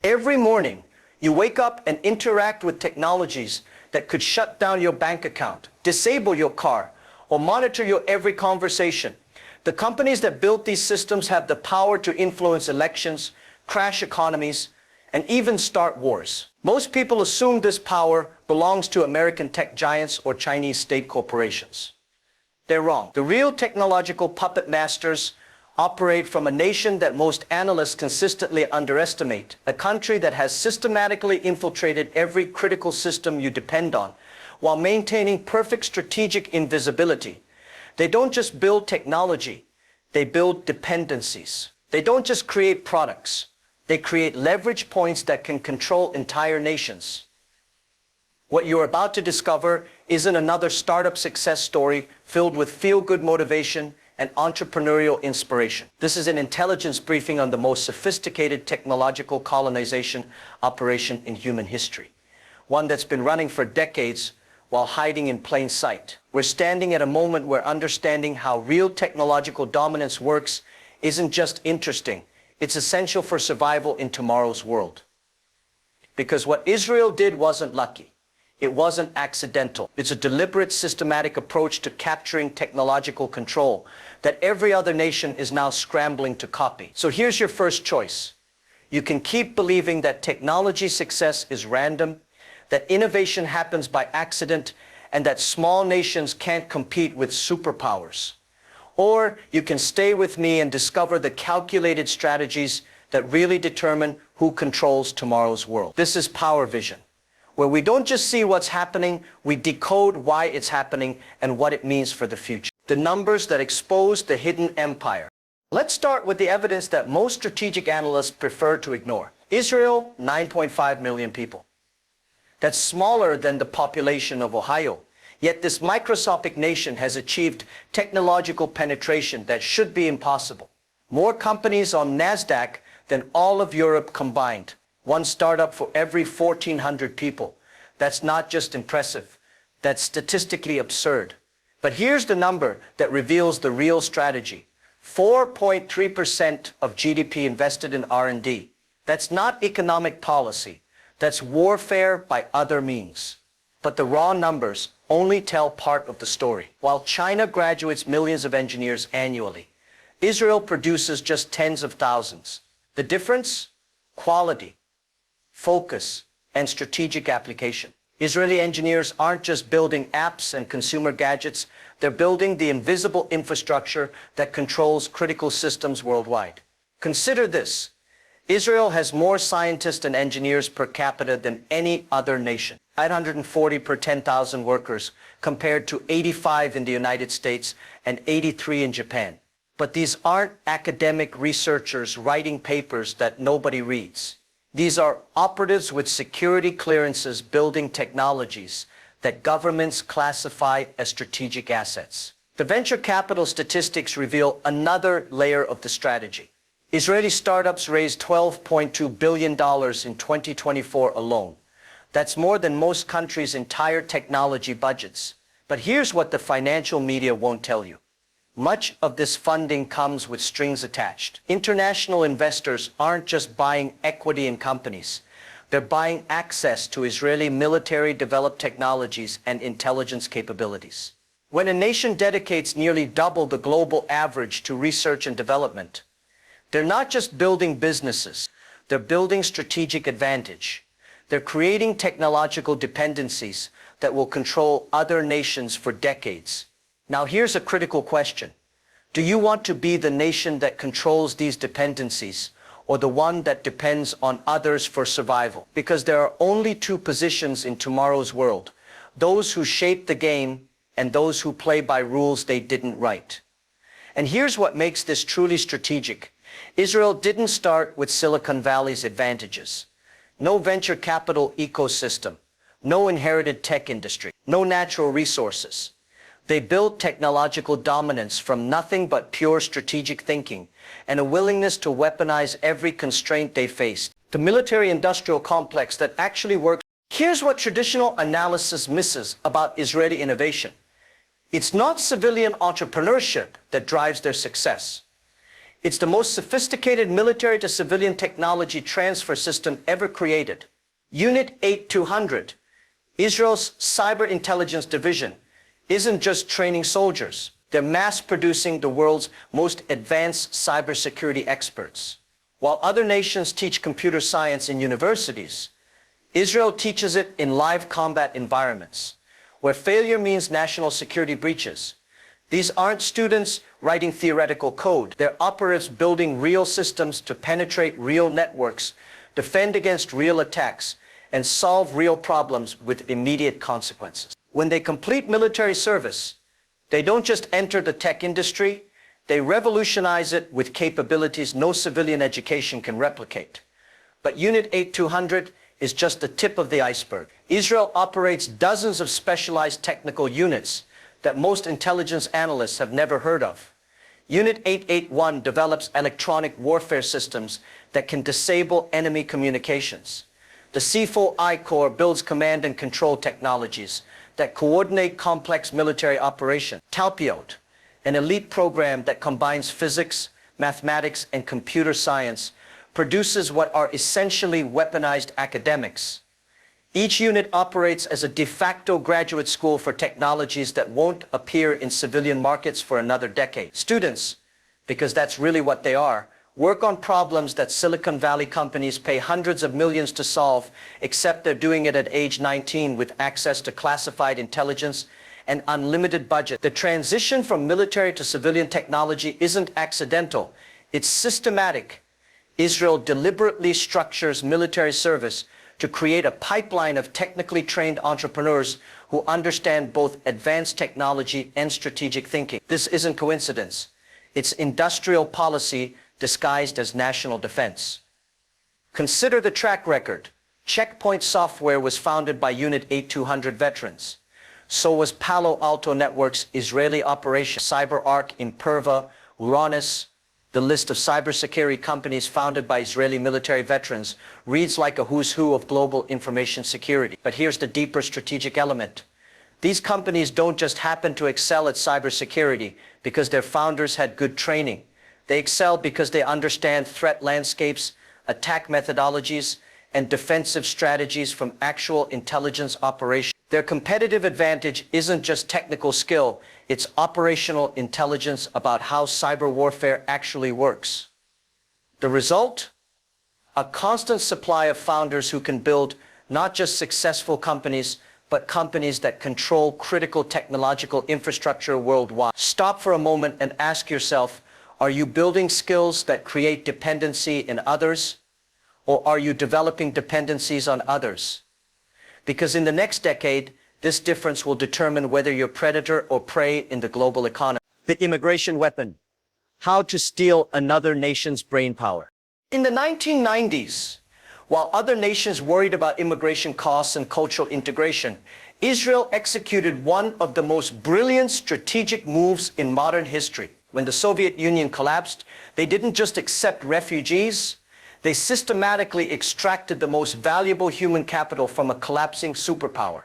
Every morning, you wake up and interact with technologies that could shut down your bank account, disable your car, or monitor your every conversation. The companies that built these systems have the power to influence elections, crash economies, and even start wars. Most people assume this power belongs to American tech giants or Chinese state corporations. They're wrong. The real technological puppet masters operate from a nation that most analysts consistently underestimate, a country that has systematically infiltrated every critical system you depend on, while maintaining perfect strategic invisibility. They don't just build technology, they build dependencies. They don't just create products, they create leverage points that can control entire nations. What you're about to discover isn't another startup success story filled with feel-good motivation and entrepreneurial inspiration. This is an intelligence briefing on the most sophisticated technological colonization operation in human history, one that's been running for decades while hiding in plain sight. We're standing at a moment where understanding how real technological dominance works isn't just interesting, it's essential for survival in tomorrow's world. Because what Israel did wasn't lucky. It wasn't accidental. It's a deliberate, systematic approach to capturing technological control that every other nation is now scrambling to copy. So here's your first choice. You can keep believing that technology success is random, that innovation happens by accident, and that small nations can't compete with superpowers. Or you can stay with me and discover the calculated strategies that really determine who controls tomorrow's world. This is PowerVision, where we don't just see what's happening, we decode why it's happening and what it means for the future. The numbers that expose the hidden empire. Let's start with the evidence that most strategic analysts prefer to ignore. Israel, 9.5 million people. That's smaller than the population of Ohio. Yet this microscopic nation has achieved technological penetration that should be impossible. More companies on NASDAQ than all of Europe combined. One startup for every 1,400 people. That's not just impressive, that's statistically absurd. But here's the number that reveals the real strategy. 4.3% of GDP invested in R&D. That's not economic policy, that's warfare by other means. But the raw numbers only tell part of the story. While China graduates millions of engineers annually, Israel produces just tens of thousands. The difference? Quality, focus, and strategic application. Israeli engineers aren't just building apps and consumer gadgets, they're building the invisible infrastructure that controls critical systems worldwide. Consider this. Israel has more scientists and engineers per capita than any other nation. 840 per 10,000 workers, compared to 85 in the United States and 83 in Japan. But these aren't academic researchers writing papers that nobody reads. These are operatives with security clearances building technologies that governments classify as strategic assets. The venture capital statistics reveal another layer of the strategy. Israeli startups raised $12.2 billion in 2024 alone. That's more than most countries' entire technology budgets. But here's what the financial media won't tell you. Much of this funding comes with strings attached. International investors aren't just buying equity in companies. They're buying access to Israeli military-developed technologies and intelligence capabilities. When a nation dedicates nearly double the global average to research and development, they're not just building businesses, they're building strategic advantage. They're creating technological dependencies that will control other nations for decades. Now here's a critical question. Do you want to be the nation that controls these dependencies, or the one that depends on others for survival? Because there are only two positions in tomorrow's world: those who shape the game and those who play by rules they didn't write. And here's what makes this truly strategic. Israel didn't start with Silicon Valley's advantages. No venture capital ecosystem, no inherited tech industry, no natural resources. They built technological dominance from nothing but pure strategic thinking and a willingness to weaponize every constraint they faced. The military-industrial complex that actually works. Here's what traditional analysis misses about Israeli innovation. It's not civilian entrepreneurship that drives their success. It's the most sophisticated military to civilian technology transfer system ever created. Unit 8200, Israel's cyber intelligence division, isn't just training soldiers. They're mass producing the world's most advanced cybersecurity experts. While other nations teach computer science in universities, Israel teaches it in live combat environments, where failure means national security breaches. These aren't students writing theoretical code. They're operatives building real systems to penetrate real networks, defend against real attacks, and solve real problems with immediate consequences. When they complete military service, they don't just enter the tech industry, they revolutionize it with capabilities no civilian education can replicate. But Unit 8200 is just the tip of the iceberg. Israel operates dozens of specialized technical units that most intelligence analysts have never heard of. Unit 881 develops electronic warfare systems that can disable enemy communications. The C4I Corps builds command and control technologies that coordinate complex military operations. Talpiot, an elite program that combines physics, mathematics, and computer science, produces what are essentially weaponized academics. Each unit operates as a de facto graduate school for technologies that won't appear in civilian markets for another decade. Students, because that's really what they are, work on problems that Silicon Valley companies pay hundreds of millions to solve, except they're doing it at age 19 with access to classified intelligence and unlimited budget. The transition from military to civilian technology isn't accidental, it's systematic. Israel deliberately structures military service to create a pipeline of technically trained entrepreneurs who understand both advanced technology and strategic thinking. This isn't coincidence. It's industrial policy disguised as national defense. Consider the track record. Checkpoint Software was founded by Unit 8200 veterans. So was Palo Alto Networks' Israeli operation, CyberArk, Imperva, Uranus. The list of cybersecurity companies founded by Israeli military veterans reads like a who's who of global information security. But here's the deeper strategic element. These companies don't just happen to excel at cybersecurity because their founders had good training. They excel because they understand threat landscapes, attack methodologies, and defensive strategies from actual intelligence operations. Their competitive advantage isn't just technical skill, it's operational intelligence about how cyber warfare actually works. The result? A constant supply of founders who can build not just successful companies, but companies that control critical technological infrastructure worldwide. Stop for a moment and ask yourself, are you building skills that create dependency in others, or are you developing dependencies on others? Because in the next decade, this difference will determine whether you're predator or prey in the global economy. The immigration weapon. How to steal another nation's brainpower. In the 1990s, while other nations worried about immigration costs and cultural integration, Israel executed one of the most brilliant strategic moves in modern history. When the Soviet Union collapsed, they didn't just accept refugees, they systematically extracted the most valuable human capital from a collapsing superpower.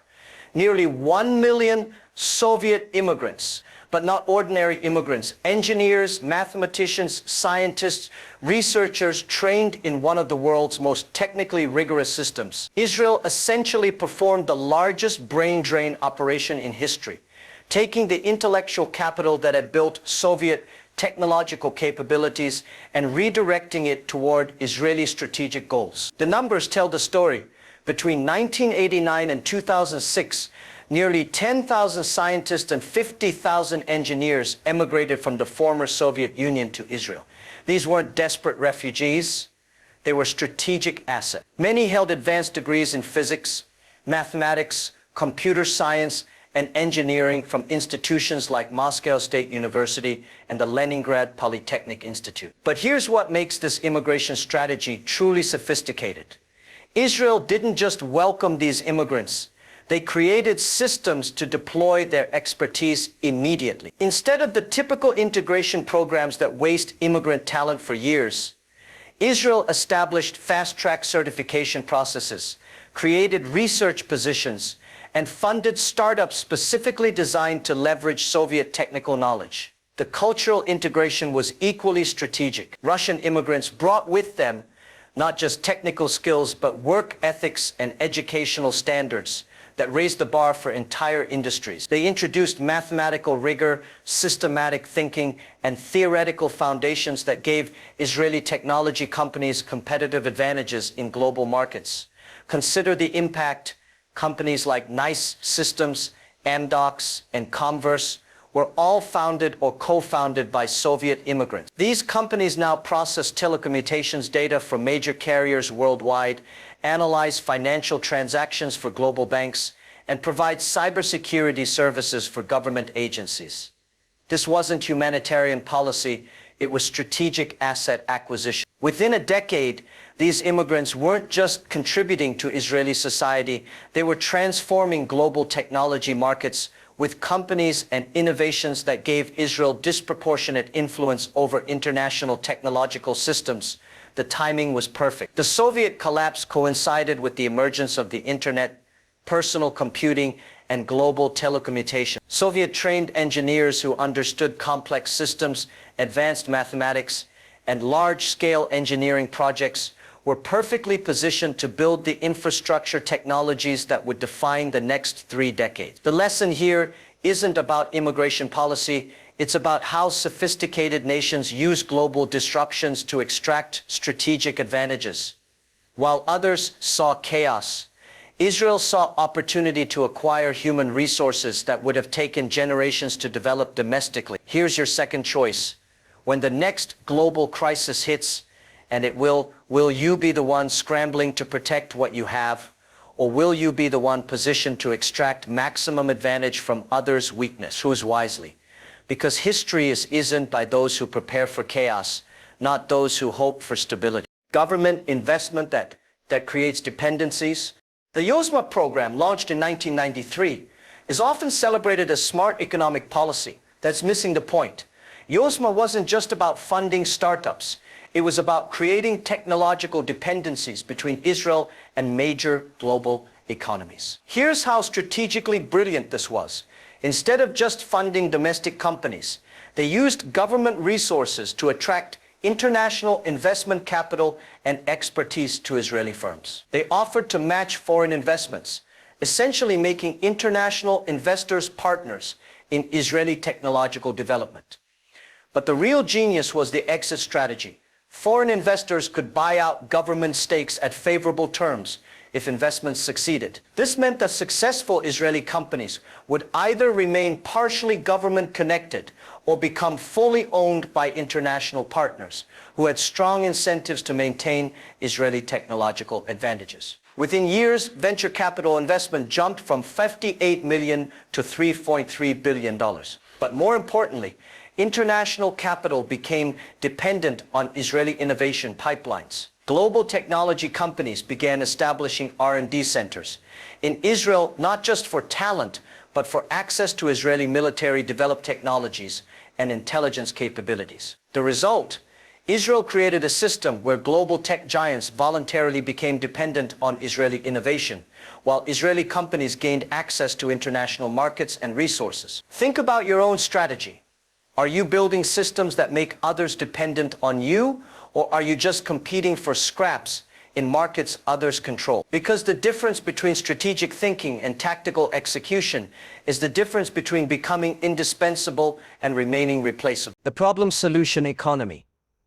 Nearly 1 million Soviet immigrants, but not ordinary immigrants, engineers, mathematicians, scientists, researchers trained in one of the world's most technically rigorous systems. Israel essentially performed the largest brain drain operation in history, taking the intellectual capital that had built Soviet technological capabilities and redirecting it toward Israeli strategic goals. The numbers tell the story. Between 1989 and 2006, nearly 10,000 scientists and 50,000 engineers emigrated from the former Soviet Union to Israel. These weren't desperate refugees, they were strategic assets. Many held advanced degrees in physics, mathematics, computer science, and engineering from institutions like Moscow State University and the Leningrad Polytechnic Institute. But here's what makes this immigration strategy truly sophisticated. Israel didn't just welcome these immigrants, they created systems to deploy their expertise immediately. Instead of the typical integration programs that waste immigrant talent for years, Israel established fast-track certification processes, created research positions, and funded startups specifically designed to leverage Soviet technical knowledge. the cultural integration was equally strategic. Russian immigrants brought with them not just technical skills, but work ethics and educational standards that raised the bar for entire industries. They introduced mathematical rigor, systematic thinking, and theoretical foundations that gave Israeli technology companies competitive advantages in global markets. Consider the impact. Companies like NICE Systems, Amdocs, and Converse were all founded or co-founded by Soviet immigrants. These companies now process telecommunications data from major carriers worldwide, analyze financial transactions for global banks, and provide cybersecurity services for government agencies. This wasn't humanitarian policy, it was strategic asset acquisition. Within a decade, these immigrants weren't just contributing to Israeli society, they were transforming global technology markets with companies and innovations that gave Israel disproportionate influence over international technological systems. The timing was perfect. The Soviet collapse coincided with the emergence of the internet, personal computing, and global telecommunication. Soviet-trained engineers who understood complex systems, advanced mathematics, and large-scale engineering projects were perfectly positioned to build the infrastructure technologies that would define the next 3 decades. The lesson here isn't about immigration policy, it's about how sophisticated nations use global disruptions to extract strategic advantages. While others saw chaos, Israel saw opportunity to acquire human resources that would have taken generations to develop domestically. Here's your second choice. When the next global crisis hits, and it will you be the one scrambling to protect what you have, or will you be the one positioned to extract maximum advantage from others' weakness? Choose wisely. Because history isn't by those who prepare for chaos, not those who hope for stability. Government investment that creates dependencies. The Yozma program, launched in 1993, is often celebrated as smart economic policy. That's missing the point. Yozma wasn't just about funding startups. It was about creating technological dependencies between Israel and major global economies. Here's how strategically brilliant this was. Instead of just funding domestic companies, they used government resources to attract international investment capital and expertise to Israeli firms. They offered to match foreign investments, essentially making international investors partners in Israeli technological development. But the real genius was the exit strategy. Foreign investors could buy out government stakes at favorable terms if investments succeeded. This meant that successful Israeli companies would either remain partially government connected or become fully owned by international partners who had strong incentives to maintain Israeli technological advantages. Within years, venture capital investment jumped from $58 million to $3.3 billion. But more importantly, international capital became dependent on Israeli innovation pipelines. Global technology companies began establishing R&D centers in Israel, not just for talent, but for access to Israeli military developed technologies and intelligence capabilities. The result, Israel created a system where global tech giants voluntarily became dependent on Israeli innovation, while Israeli companies gained access to international markets and resources. Think about your own strategy. Are you building systems that make others dependent on you, or are you just competing for scraps in markets others control? Because the difference between strategic thinking and tactical execution is the difference between becoming indispensable and remaining replaceable. The problem-solution economy.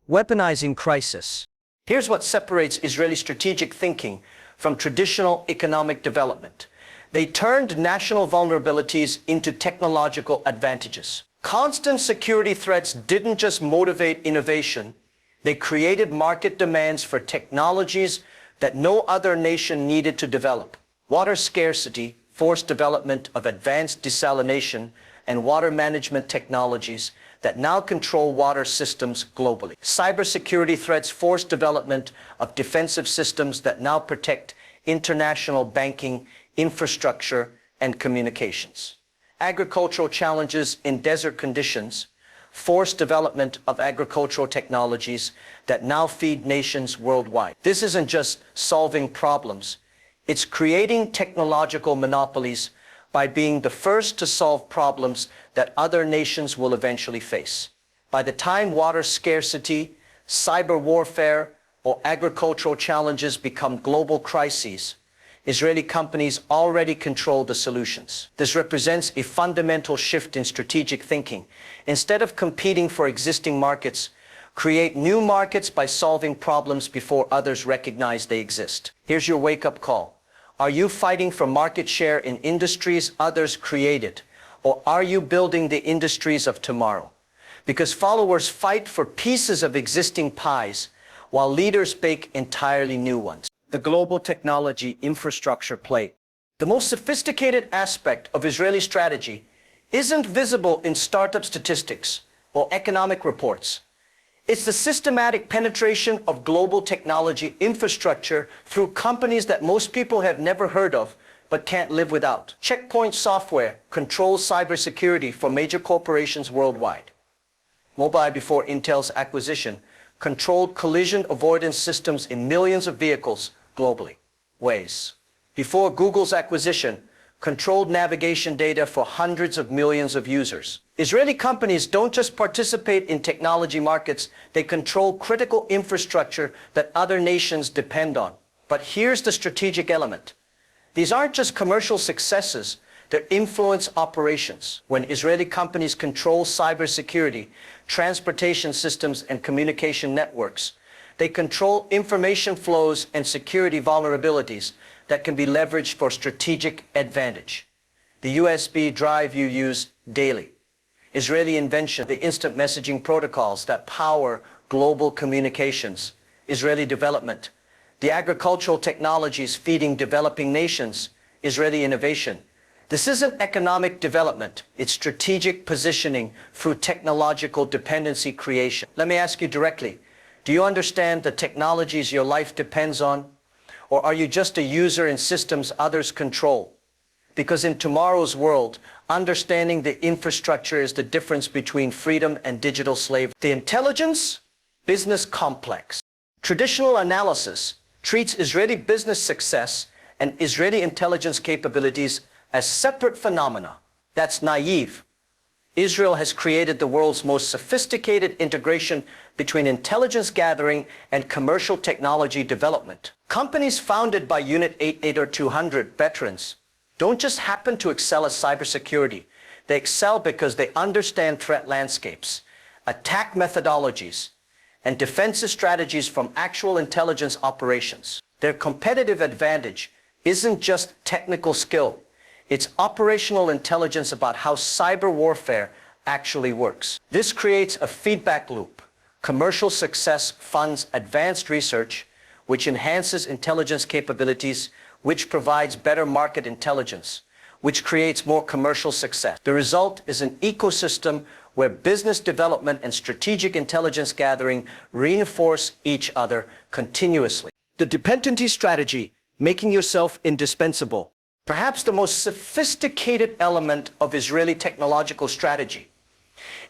Weaponizing crisis. Here's what separates Israeli strategic thinking from traditional economic development. They turned national vulnerabilities into technological advantages. Constant security threats didn't just motivate innovation, they created market demands for technologies that no other nation needed to develop. Water scarcity forced development of advanced desalination and water management technologies that now control water systems globally. Cybersecurity threats forced development of defensive systems that now protect international banking, infrastructure, and communications. Agricultural challenges in desert conditions forced development of agricultural technologies that now feed nations worldwide. This isn't just solving problems, it's creating technological monopolies by being the first to solve problems that other nations will eventually face. By the time water scarcity, cyber warfare, or agricultural challenges become global crises, Israeli companies already control the solutions. This represents a fundamental shift in strategic thinking. Instead of competing for existing markets, create new markets by solving problems before others recognize they exist. Here's your wake-up call. Are you fighting for market share in industries others created, or are you building the industries of tomorrow? Because followers fight for pieces of existing pies, while leaders bake entirely new ones. The global technology infrastructure play. The most sophisticated aspect of Israeli strategy isn't visible in startup statistics or economic reports. It's the systematic penetration of global technology infrastructure through companies that most people have never heard of but can't live without. Checkpoint Software controls cybersecurity for major corporations worldwide. Mobile, before Intel's acquisition, controlled collision avoidance systems in millions of vehicles globally. Waze, before Google's acquisition, controlled navigation data for hundreds of millions of users. Israeli companies don't just participate in technology markets, they control critical infrastructure that other nations depend on. But here's the strategic element. These aren't just commercial successes, they influence operations. When Israeli companies control cybersecurity, transportation systems, and communication networks, they control information flows and security vulnerabilities that can be leveraged for strategic advantage. The USB drive you use daily. Israeli invention, the instant messaging protocols that power global communications. Israeli development, the agricultural technologies feeding developing nations. Israeli innovation. This isn't economic development, it's strategic positioning through technological dependency creation. Let me ask you directly, do you understand the technologies your life depends on? Or are you just a user in systems others control? Because in tomorrow's world, understanding the infrastructure is the difference between freedom and digital slavery. The intelligence business complex. Traditional analysis treats Israeli business success and Israeli intelligence capabilities as separate phenomena. That's naive. Israel has created the world's most sophisticated integration between intelligence gathering and commercial technology development. Companies founded by Unit 88 or 200 veterans don't just happen to excel at cybersecurity. They excel because they understand threat landscapes, attack methodologies, and defensive strategies from actual intelligence operations. Their competitive advantage isn't just technical skill. It's operational intelligence about how cyber warfare actually works. This creates a feedback loop. Commercial success funds advanced research, which enhances intelligence capabilities, which provides better market intelligence, which creates more commercial success. The result is an ecosystem where business development and strategic intelligence gathering reinforce each other continuously. The dependency strategy, making yourself indispensable. Perhaps the most sophisticated element of Israeli technological strategy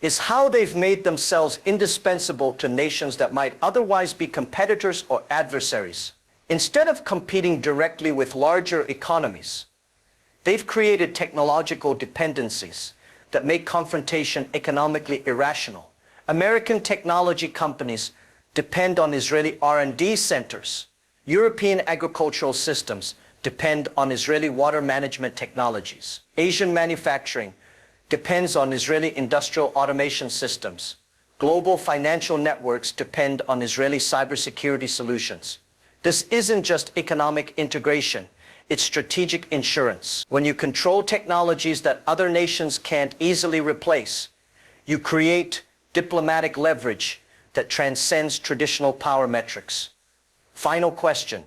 is how they've made themselves indispensable to nations that might otherwise be competitors or adversaries. Instead of competing directly with larger economies, they've created technological dependencies that make confrontation economically irrational. American technology companies depend on Israeli R&D centers. European agricultural systems depend on Israeli water management technologies. Asian manufacturing depends on Israeli industrial automation systems. Global financial networks depend on Israeli cybersecurity solutions. This isn't just economic integration, it's strategic insurance. When you control technologies that other nations can't easily replace, you create diplomatic leverage that transcends traditional power metrics. Final question.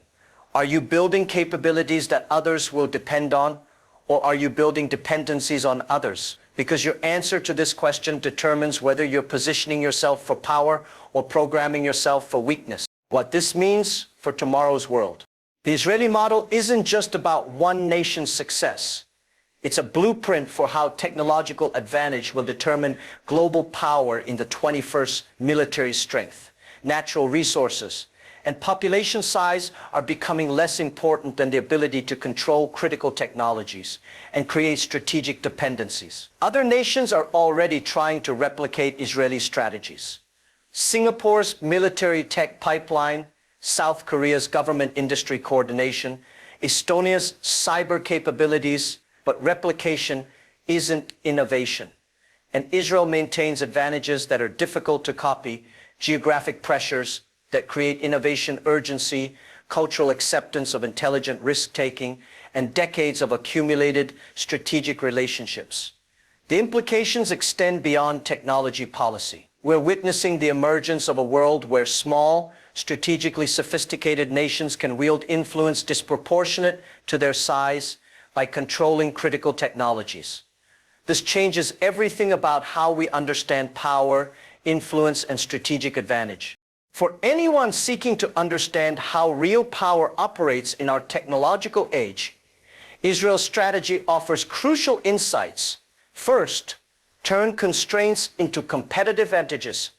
Are you building capabilities that others will depend on, or are you building dependencies on others? Because your answer to this question determines whether you're positioning yourself for power or programming yourself for weakness. What this means for tomorrow's world. The Israeli model isn't just about one nation's success. It's a blueprint for how technological advantage will determine global power in the 21st. Military strength, natural resources, and population size are becoming less important than the ability to control critical technologies and create strategic dependencies. Other nations are already trying to replicate Israeli strategies. Singapore's military tech pipeline, South Korea's government-industry coordination, Estonia's cyber capabilities, but replication isn't innovation. And Israel maintains advantages that are difficult to copy, geographic pressures that create innovation urgency, cultural acceptance of intelligent risk-taking, and decades of accumulated strategic relationships. The implications extend beyond technology policy. We're witnessing the emergence of a world where small, strategically sophisticated nations can wield influence disproportionate to their size by controlling critical technologies. This changes everything about how we understand power, influence, and strategic advantage. For anyone seeking to understand how real power operates in our technological age, Israel's strategy offers crucial insights. First, turn constraints into competitive advantages.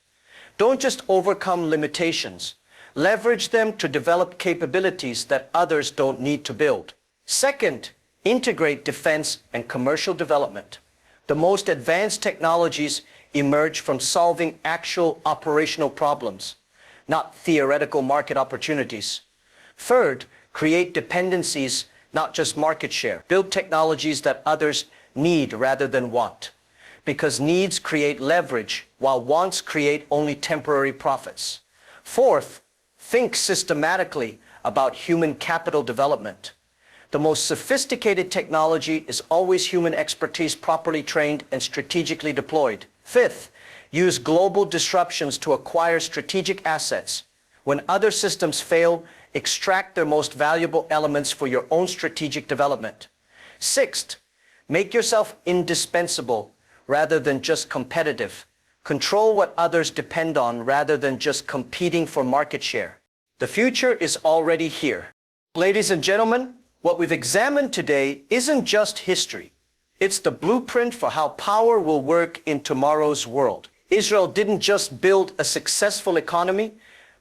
Don't just overcome limitations. Leverage them to develop capabilities that others don't need to build. Second, integrate defense and commercial development. The most advanced technologies emerge from solving actual operational problems, not theoretical market opportunities. Third, create dependencies, not just market share. Build technologies that others need rather than want, because needs create leverage, while wants create only temporary profits. Fourth, think systematically about human capital development. The most sophisticated technology is always human expertise properly trained and strategically deployed. Fifth, use global disruptions to acquire strategic assets. When other systems fail, extract their most valuable elements for your own strategic development. Sixth, make yourself indispensable rather than just competitive. Control what others depend on rather than just competing for market share. The future is already here. Ladies and gentlemen, what we've examined today isn't just history. It's the blueprint for how power will work in tomorrow's world. Israel didn't just build a successful economy,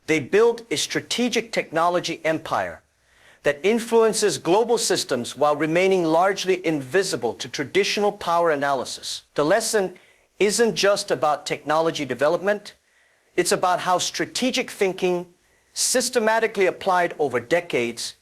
they built a strategic technology empire that influences global systems while remaining largely invisible to traditional power analysis. The lesson isn't just about technology development, it's about how strategic thinking, systematically applied over decades,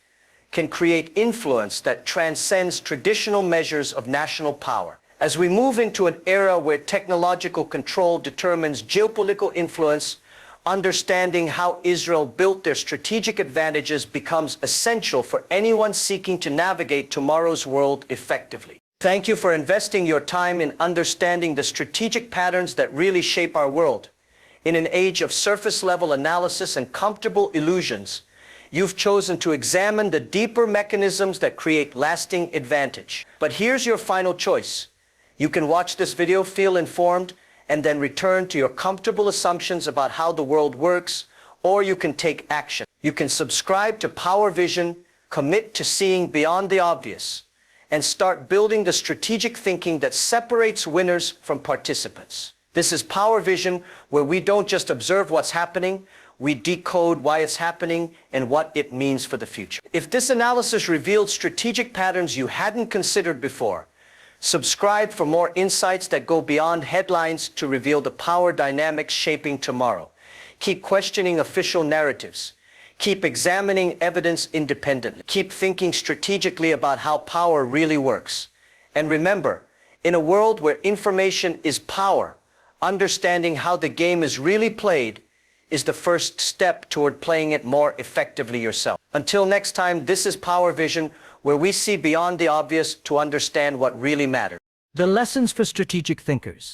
can create influence that transcends traditional measures of national power. As we move into an era where technological control determines geopolitical influence, understanding how Israel built their strategic advantages becomes essential for anyone seeking to navigate tomorrow's world effectively. Thank you for investing your time in understanding the strategic patterns that really shape our world. In an age of surface-level analysis and comfortable illusions, you've chosen to examine the deeper mechanisms that create lasting advantage. But here's your final choice. You can watch this video, feel informed, and then return to your comfortable assumptions about how the world works, or you can take action. You can subscribe to PowerVision, commit to seeing beyond the obvious, and start building the strategic thinking that separates winners from participants. This is PowerVision, where we don't just observe what's happening, we decode why it's happening and what it means for the future. If this analysis revealed strategic patterns you hadn't considered before, subscribe for more insights that go beyond headlines to reveal the power dynamics shaping tomorrow. Keep questioning official narratives. Keep examining evidence independently. Keep thinking strategically about how power really works. And remember, in a world where information is power, understanding how the game is really played is the first step toward playing it more effectively yourself. Until next time, this is PowerVision, where we see beyond the obvious to understand what really matters. The lessons for strategic thinkers.